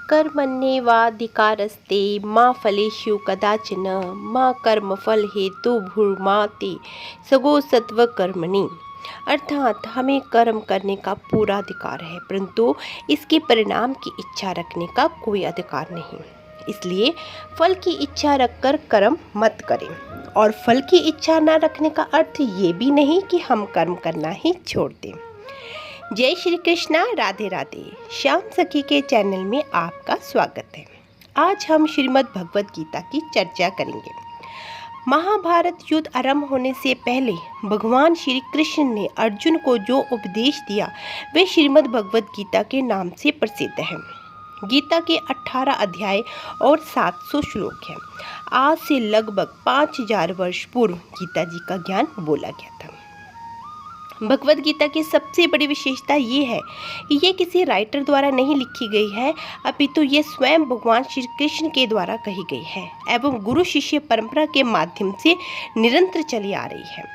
कर्मण्येवाधिकारस्ते मा फलेषु कदाचन मा कर्मफल हेतुर्भुर्मा ते सगोऽसत्त्व कर्मणि। अर्थात हमें कर्म करने का पूरा अधिकार है, परंतु इसके परिणाम की इच्छा रखने का कोई अधिकार नहीं। इसलिए फल की इच्छा रखकर कर्म मत करें। और फल की इच्छा न रखने का अर्थ ये भी नहीं कि हम कर्म करना ही छोड़ दें। जय श्री कृष्णा, राधे राधे। श्याम सखी के चैनल में आपका स्वागत है। आज हम श्रीमद् भगवद गीता की चर्चा करेंगे। महाभारत युद्ध आरंभ होने से पहले भगवान श्री कृष्ण ने अर्जुन को जो उपदेश दिया वे श्रीमद् भगवद गीता के नाम से प्रसिद्ध है। गीता के 18 अध्याय और 700 श्लोक हैं। आज से लगभग 5000 वर्ष पूर्व गीता जी का ज्ञान बोला गया था। भगवद गीता की सबसे बड़ी विशेषता ये है कि ये किसी राइटर द्वारा नहीं लिखी गई है, अपितु ये स्वयं भगवान श्री कृष्ण के द्वारा कही गई है एवं गुरु शिष्य परंपरा के माध्यम से निरंतर चली आ रही है।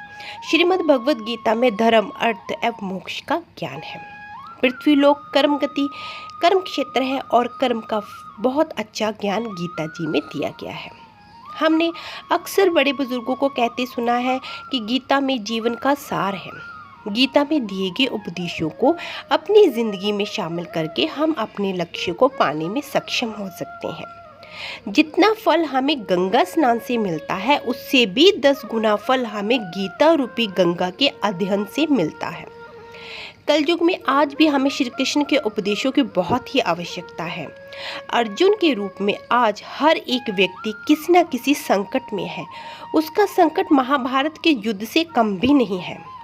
श्रीमद् भगवद गीता में धर्म, अर्थ एवं मोक्ष का ज्ञान है। पृथ्वी लोक कर्म गति कर्म क्षेत्र है और कर्म का बहुत अच्छा ज्ञान गीता जी में दिया गया है। हमने अक्सर बड़े बुजुर्गों को कहते सुना है कि गीता में जीवन का सार है। गीता में दिए गए उपदेशों को अपनी ज़िंदगी में शामिल करके हम अपने लक्ष्य को पाने में सक्षम हो सकते हैं। जितना फल हमें गंगा स्नान से मिलता है, उससे भी 10 गुना फल हमें गीता रूपी गंगा के अध्ययन से मिलता है। कलयुग में आज भी हमें श्री कृष्ण के उपदेशों की बहुत ही आवश्यकता है। अर्जुन के रूप में आज हर एक व्यक्ति किसी न किसी संकट में है। उसका संकट महाभारत के युद्ध से कम भी नहीं है।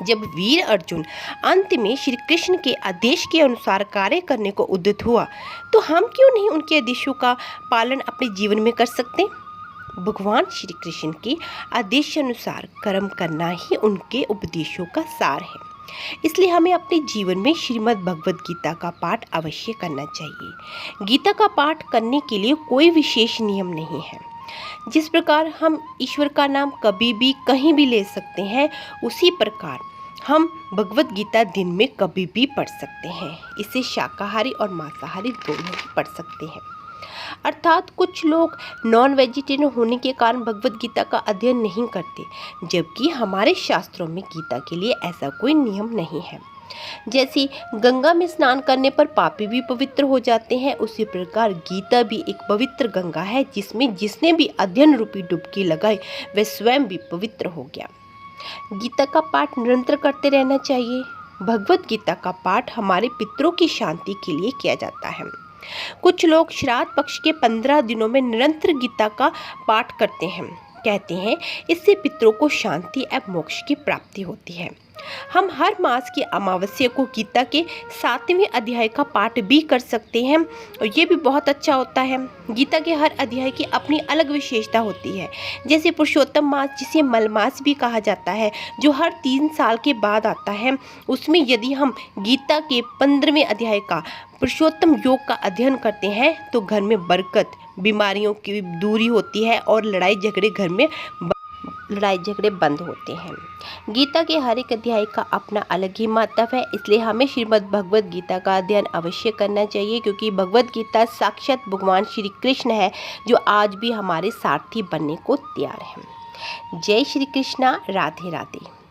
जब वीर अर्जुन अंत में श्री कृष्ण के आदेश के अनुसार कार्य करने को उद्यत हुआ, तो हम क्यों नहीं उनके आदेशों का पालन अपने जीवन में कर सकते? भगवान श्री कृष्ण के आदेशानुसार कर्म करना ही उनके उपदेशों का सार है। इसलिए हमें अपने जीवन में श्रीमद् भगवद गीता का पाठ अवश्य करना चाहिए। गीता का पाठ करने के लिए कोई विशेष नियम नहीं है। जिस प्रकार हम ईश्वर का नाम कभी भी कहीं भी ले सकते हैं, उसी प्रकार हम भगवद गीता दिन में कभी भी पढ़ सकते हैं। इसे शाकाहारी और मांसाहारी दोनों भी पढ़ सकते हैं। अर्थात कुछ लोग नॉन वेजिटेरियन होने के कारण भगवद गीता का अध्ययन नहीं करते, जबकि हमारे शास्त्रों में गीता के लिए ऐसा कोई नियम नहीं है। जैसे गंगा में स्नान करने पर पापी भी पवित्र हो जाते हैं, उसी प्रकार गीता भी एक पवित्र गंगा है जिसमें जिसने भी अध्ययन रूपी डुबकी लगाई वह स्वयं भी पवित्र हो गया। गीता का पाठ निरंतर करते रहना चाहिए। भगवद गीता का पाठ हमारे पितरों की शांति के लिए किया जाता है। कुछ लोग श्राद्ध पक्ष के 15 दिनों में निरंतर गीता का पाठ करते हैं। कहते हैं इससे पितरों को शांति एवं मोक्ष की प्राप्ति होती है। हम हर मास की अमावस्या को गीता के 7वें अध्याय का पाठ भी कर सकते हैं और ये भी बहुत अच्छा होता है। गीता के हर अध्याय की अपनी अलग विशेषता होती है। जैसे पुरुषोत्तम मास, जिसे मलमास भी कहा जाता है, जो हर 3 साल के बाद आता है, उसमें यदि हम गीता के 15वें अध्याय का पुरुषोत्तम योग का अध्ययन करते हैं तो घर में बरकत, बीमारियों की दूरी होती है और लड़ाई झगड़े बंद होते हैं। गीता के हर एक अध्याय का अपना अलग ही महत्व है। इसलिए हमें श्रीमद् भगवद गीता का अध्ययन अवश्य करना चाहिए, क्योंकि भगवद गीता साक्षात भगवान श्री कृष्ण है जो आज भी हमारे सारथी बनने को तैयार हैं। जय श्री कृष्णा, राधे राधे।